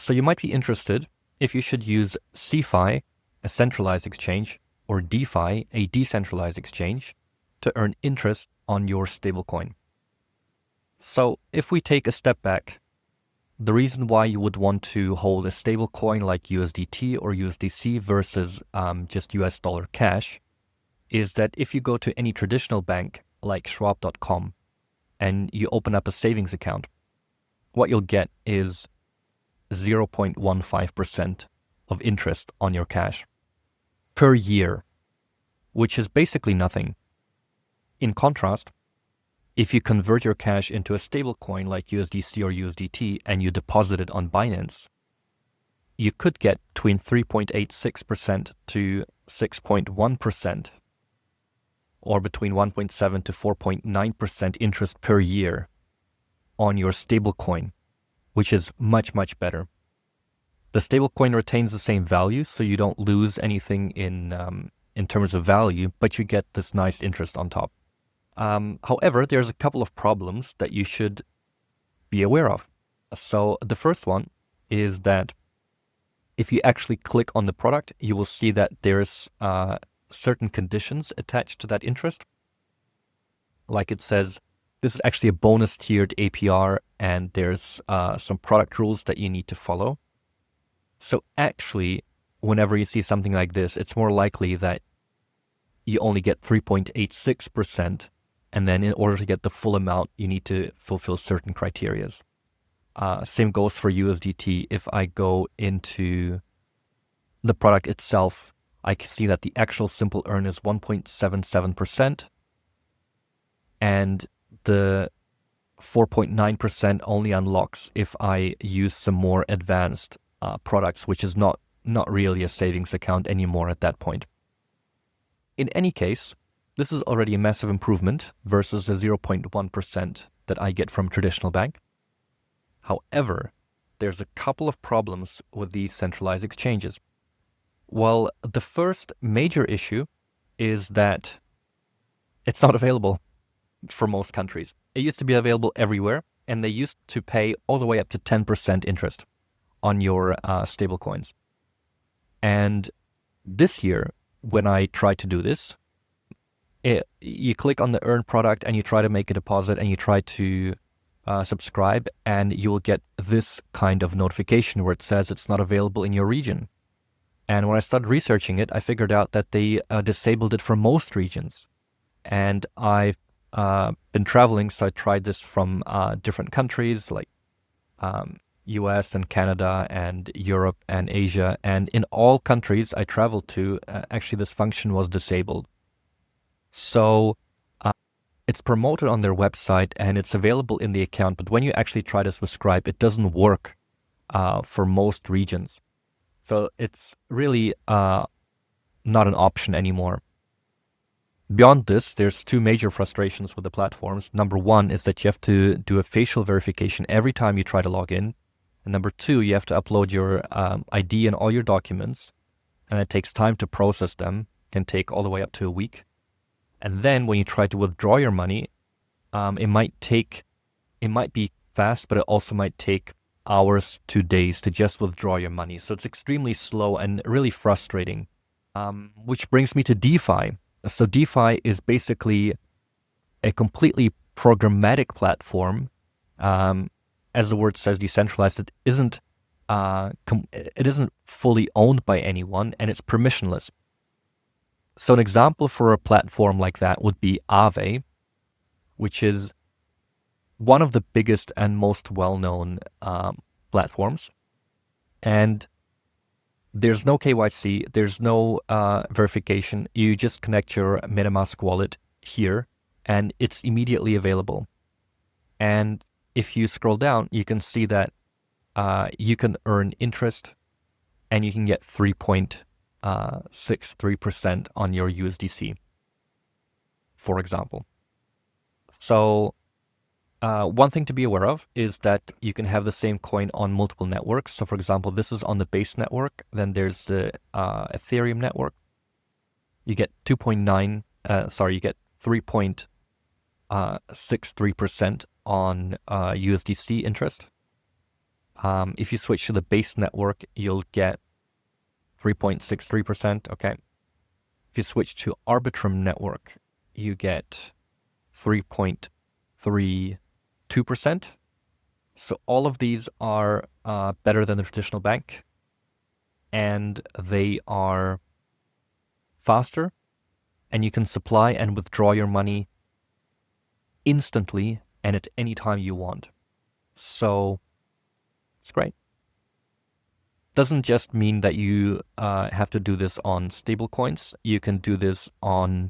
So you might be interested if you should use CeFi, a centralized exchange, or DeFi, a decentralized exchange, to earn interest on your stablecoin. So if we take a step back, the reason why you would want to hold a stablecoin like USDT or USDC versus just US dollar cash is that if you go to any traditional bank like Schwab.com and you open up a savings account, what you'll get is 0.15% of interest on your cash per year, which is basically nothing. In contrast, if you convert your cash into a stablecoin like USDC or USDT and you deposit it on Binance, you could get between 3.86% to 6.1%, or between 1.7 to 4.9% interest per year on your stablecoin, which is much, much better. The stablecoin retains the same value, so you don't lose anything in terms of value, but you get this nice interest on top. However, there's a couple of problems that you should be aware of. So the first one is that if you actually click on the product, you will see that there's certain conditions attached to that interest. Like it says, this is actually a bonus tiered APR, and there's some product rules that you need to follow. So actually, whenever you see something like this, it's more likely that you only get 3.86%, and then in order to get the full amount, you need to fulfill certain criteria. Same goes for USDT. If I go into the product itself, I can see that the actual simple earn is 1.77%, and the 4.9% only unlocks if I use some more advanced products, which is not really a savings account anymore at that point. In any case, this is already a massive improvement versus the 0.1% that I get from traditional bank. However, there's a couple of problems with these centralized exchanges. Well, the first major issue is that it's not available for most countries. It used to be available everywhere, and they used to pay all the way up to 10% interest on your stablecoins. And this year, when I tried to do this, you click on the earn product and you try to make a deposit and you try to subscribe, and you will get this kind of notification where it says it's not available in your region. And when I started researching it, I figured out that they disabled it for most regions. And I've been traveling, so I tried this from different countries like US and Canada and Europe and Asia. And in all countries I traveled to, actually this function was disabled. So it's promoted on their website and it's available in the account, but when you actually try to subscribe, it doesn't work for most regions. So it's really not an option anymore. Beyond this, there's two major frustrations with the platforms. Number one is that you have to do a facial verification every time you try to log in. And number two, you have to upload your ID and all your documents, and it takes time to process them. It can take all the way up to a week. And then when you try to withdraw your money, it might be fast, but it also might take hours to days to just withdraw your money. So it's extremely slow and really frustrating. Which brings me to DeFi. So DeFi is basically a completely programmatic platform. As the word says, decentralized. It isn't fully owned by anyone, and it's permissionless. So an example for a platform like that would be Aave, which is one of the biggest and most well-known platforms. And there's no KYC, there's no verification. You just connect your MetaMask wallet here, and it's immediately available. And if you scroll down, you can see that you can earn interest, and you can get 3.63% on your USDC, for example. So one thing to be aware of is that you can have the same coin on multiple networks. So for example, this is on the base network. Then there's the Ethereum network. You get 3.63% on USDC interest. If you switch to the base network, you'll get 3.63%. Okay. If you switch to Arbitrum network, you get 3.32%. So all of these are better than the traditional bank, and they are faster, and you can supply and withdraw your money instantly and at any time you want. So it's great. Doesn't just mean that you have to do this on stablecoins. You can do this on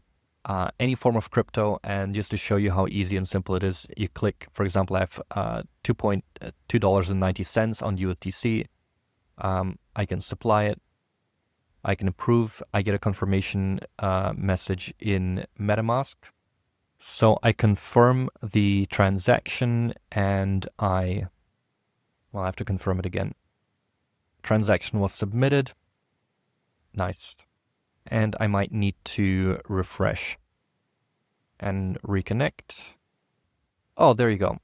any form of crypto. And just to show you how easy and simple it is, you click, for example, I have $2.90 on USDC. I can supply it. I can approve. I get a confirmation message in MetaMask. So I confirm the transaction and I have to confirm it again. Transaction was submitted. Nice. And I might need to refresh and reconnect. Oh, there you go.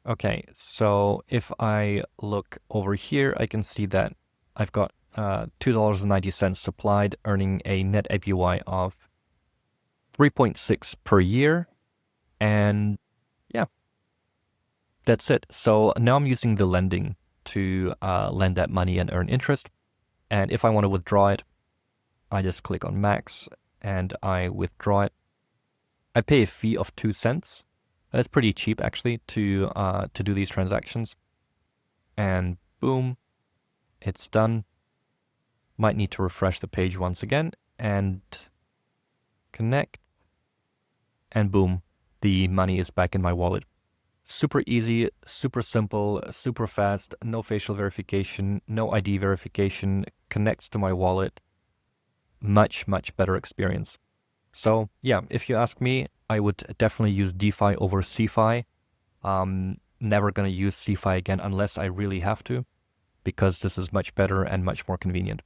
Okay, so if I look over here, I can see that I've got $2.90 supplied, earning a net APY of 3.6 per year. And yeah, that's it. So now I'm using the lending to lend that money and earn interest. And if I want to withdraw it, I just click on max and I withdraw it. I pay a fee of 2 cents. That's pretty cheap actually to do these transactions. And boom, it's done. Might need to refresh the page once again and connect. And boom, the money is back in my wallet. Super easy, super simple, super fast, no facial verification, no ID verification, connects to my wallet. Much, much better experience. So yeah, if you ask me, I would definitely use DeFi over CeFi. Never going to use CeFi again unless I really have to, because this is much better and much more convenient.